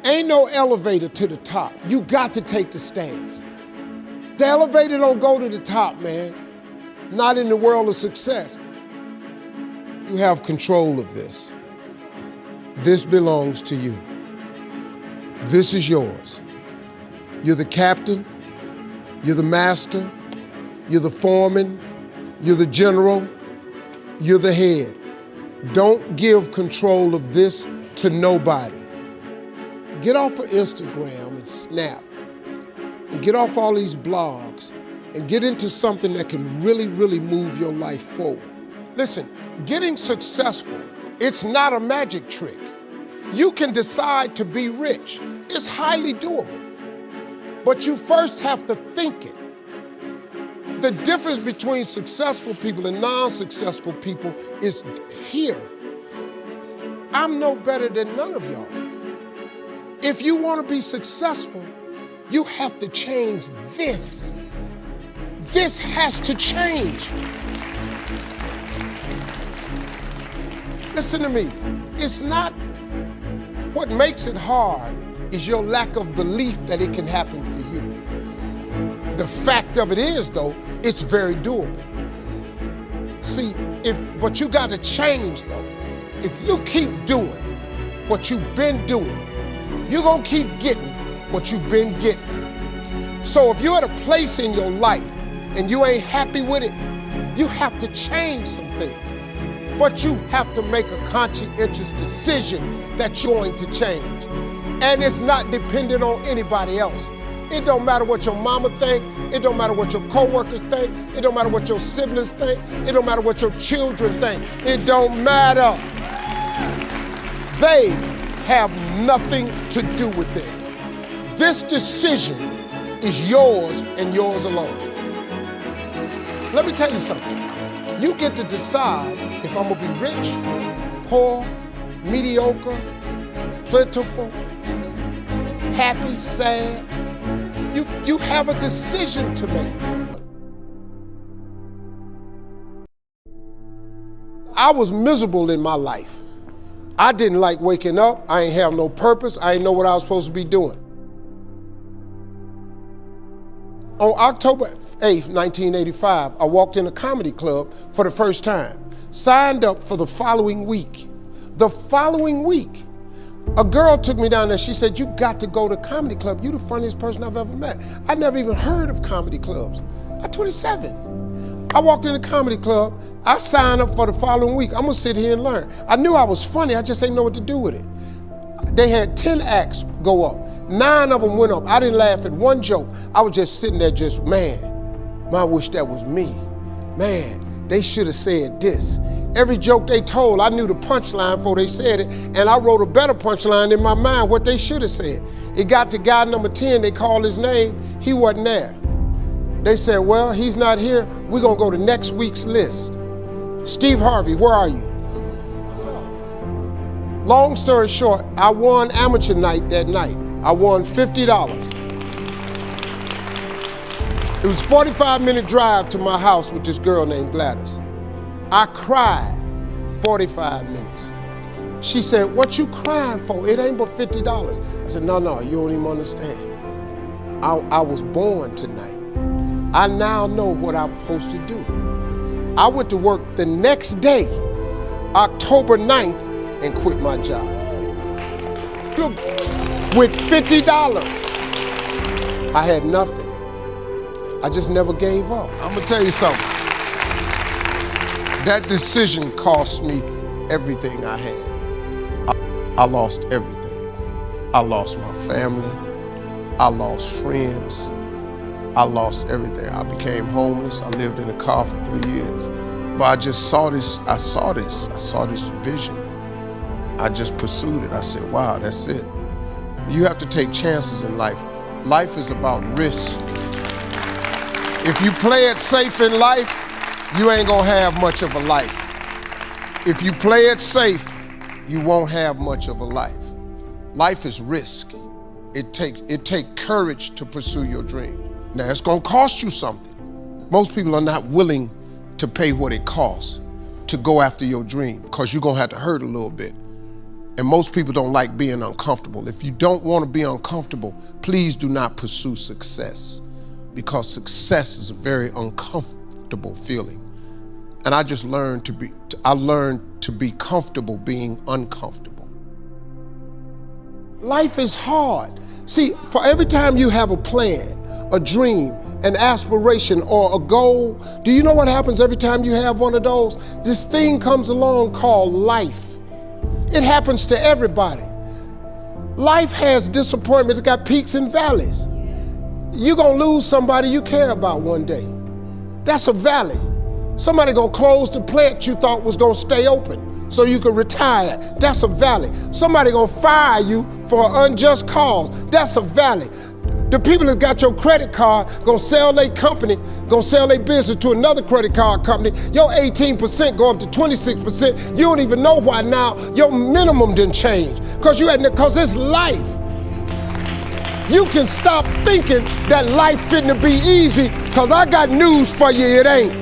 Ain't no elevator to the top. You got to take the stairs. The elevator don't go to the top, man. Not in the world of success. You have control of this. This belongs to you. This is yours. You're the captain, you're the master, you're the foreman, you're the general, you're the head. Don't give control of this to nobody. Get off of Instagram and Snap and get off all these blogs and get into something that can really, really move your life forward. Listen, getting successful, it's not a magic trick. You can decide to be rich. It's highly doable. But you first have to think it. The difference between successful people and non-successful people is here. I'm no better than none of y'all. If you want to be successful, you have to change this. This has to change. Listen to me. It's not what makes it hard is your lack of belief that it can happen for you. The fact of it is, though, it's very doable. See, but you got to change, though. If you keep doing what you've been doing, you're going to keep getting what you've been getting. So if you're at a place in your life and you ain't happy with it, you have to change some things. But you have to make a conscientious decision that you're going to change. And it's not dependent on anybody else. It don't matter what your mama think. It don't matter what your coworkers think. It don't matter what your siblings think. It don't matter what your children think. It don't matter. They have nothing to do with it. This decision is yours and yours alone. Let me tell you something. You get to decide if I'm gonna be rich, poor, mediocre, plentiful, happy, sad. You have a decision to make. I was miserable in my life. I didn't like waking up. I ain't have no purpose. I ain't know what I was supposed to be doing. On October 8th, 1985, I walked in a comedy club for the first time. Signed up for the following week. The following week, a girl took me down there. She said, "You got to go to comedy club. You're the funniest person I've ever met." I never even heard of comedy clubs. I'm 27. I walked in the comedy club. I signed up for the following week. I'm gonna sit here and learn. I knew I was funny. I just didn't know what to do with it. They had 10 acts go up. 9 of them went up. I didn't laugh at one joke. I was just sitting there just, man, I wish that was me. Man, they should have said this. Every joke they told, I knew the punchline before they said it, and I wrote a better punchline in my mind, what they should have said. It got to guy number 10, they called his name, he wasn't there. They said, well, he's not here, we're gonna go to next week's list. Steve Harvey, where are you? Long story short, I won amateur night that night. I won $50. It was a 45-minute drive to my house with this girl named Gladys. I cried 45 minutes. She said, "What you crying for? It ain't but $50. I said, no, you don't even understand. I was born tonight. I now know what I'm supposed to do. I went to work the next day, October 9th, and quit my job. With $50. I had nothing. I just never gave up. I'm gonna tell you something. That decision cost me everything I had. I lost everything. I lost my family. I lost friends. I lost everything. I became homeless. I lived in a car for 3 years. But I just saw this, I saw this vision. I just pursued it. I said, wow, that's it. You have to take chances in life. Life is about risk. If you play it safe in life, you ain't gonna have much of a life. If you play it safe, you won't have much of a life. Life is risk. It takes courage to pursue your dream. Now, it's gonna cost you something. Most people are not willing to pay what it costs to go after your dream, because you're gonna have to hurt a little bit. And most people don't like being uncomfortable. If you don't want to be uncomfortable, please do not pursue success, because success is a very uncomfortable feeling. And I just learned to be comfortable being uncomfortable. Life is hard. See, for every time you have a plan, a dream, an aspiration, or a goal, do you know what happens every time you have one of those? This thing comes along called life. It happens to everybody. Life has disappointment. It's got peaks and valleys. You're gonna lose somebody you care about one day. That's a valley. Somebody gonna close the plant you thought was gonna stay open so you could retire. That's a valley. Somebody gonna fire you for an unjust cause. That's a valley. The people that got your credit card gonna sell their company, gonna sell their business to another credit card company. Your 18% go up to 26%. You don't even know why now your minimum didn't change. Cause it's life. You can stop thinking that life fitting to be easy, cause I got news for you, it ain't.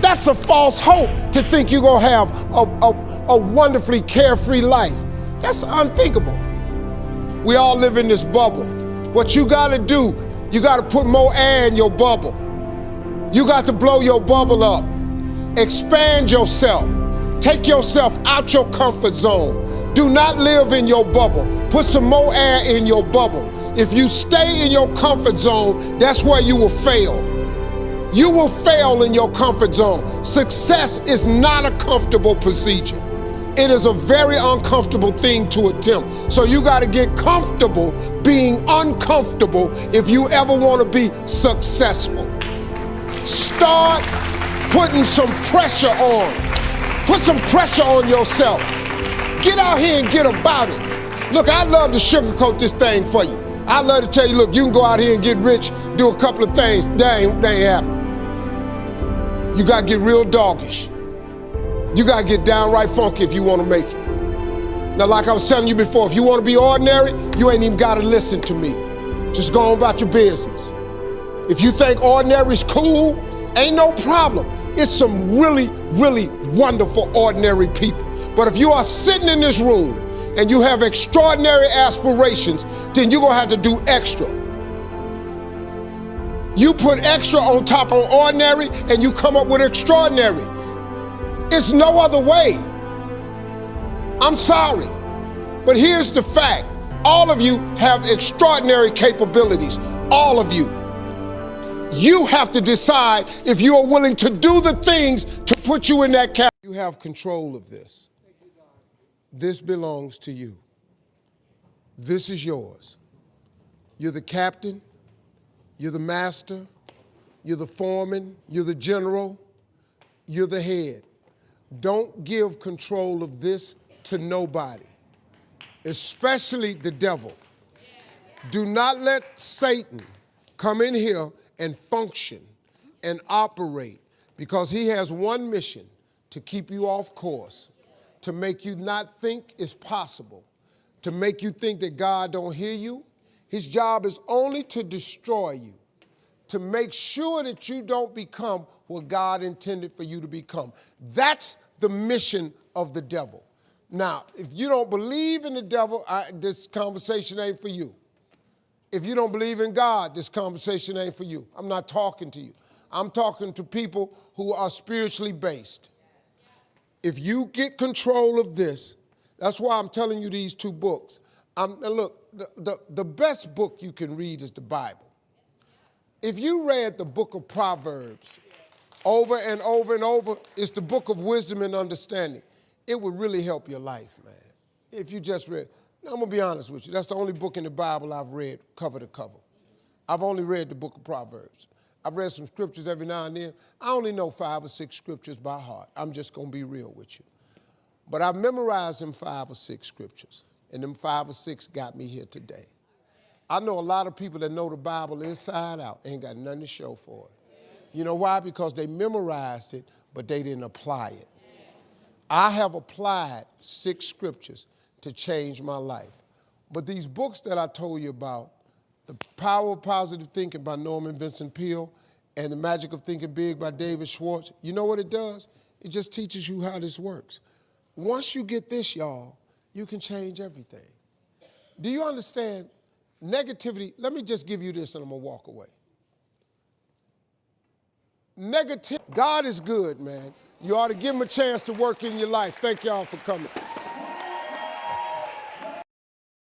That's a false hope to think you're gonna have a wonderfully carefree life. That's unthinkable. We all live in this bubble. What you gotta do, you gotta put more air in your bubble. You got to blow your bubble up. Expand yourself. Take yourself out your comfort zone. Do not live in your bubble. Put some more air in your bubble. If you stay in your comfort zone, that's where you will fail. You will fail in your comfort zone. Success is not a comfortable procedure. It is a very uncomfortable thing to attempt. So you got to get comfortable being uncomfortable if you ever want to be successful. Start putting some pressure on. Put some pressure on yourself. Get out here and get about it. Look, I'd love to sugarcoat this thing for you. I'd love to tell you, look, you can go out here and get rich, do a couple of things. That ain't happening. You got to get real doggish. You got to get downright funky if you want to make it. Now, like I was telling you before, if you want to be ordinary, you ain't even got to listen to me. Just go on about your business. If you think ordinary's cool, ain't no problem. It's some really, really wonderful ordinary people. But if you are sitting in this room and you have extraordinary aspirations, then you're going to have to do extra. You put extra on top of ordinary and you come up with extraordinary. It's no other way. I'm sorry, but here's the fact. All of you have extraordinary capabilities, all of you. You have to decide if you are willing to do the things to put you in that category. You have control of this. This belongs to you. This is yours. You're the captain, you're the master, you're the foreman, you're the general, you're the head. Don't give control of this to nobody, especially the devil. Do not let Satan come in here and function and operate, because he has one mission: to keep you off course, to make you not think it's possible, to make you think that God don't hear you. His job is only to destroy you, to make sure that you don't become what God intended for you to become. That's the mission of the devil. Now, if you don't believe in the devil, this conversation ain't for you. If you don't believe in God, this conversation ain't for you. I'm not talking to you. I'm talking to people who are spiritually based. If you get control of this, that's why I'm telling you these two books. Look, the best book you can read is the Bible. If you read the book of Proverbs over and over and over, it's the book of wisdom and understanding. It would really help your life, man, if you just read. Now, I'm going to be honest with you. That's the only book in the Bible I've read cover to cover. I've only read the book of Proverbs. I've read some scriptures every now and then. I only know 5 or 6 scriptures by heart. I'm just going to be real with you. But I've memorized them 5 or 6 scriptures, and them 5 or 6 got me here today. I know a lot of people that know the Bible inside out ain't got nothing to show for it. You know why? Because they memorized it, but they didn't apply it. I have applied 6 scriptures to change my life. But these books that I told you about, The Power of Positive Thinking by Norman Vincent Peale and The Magic of Thinking Big by David Schwartz, you know what it does? It just teaches you how this works. Once you get this, y'all, you can change everything. Do you understand? Negativity, let me just give you this and I'm going to walk away. God is good, man. You ought to give him a chance to work in your life. Thank y'all for coming.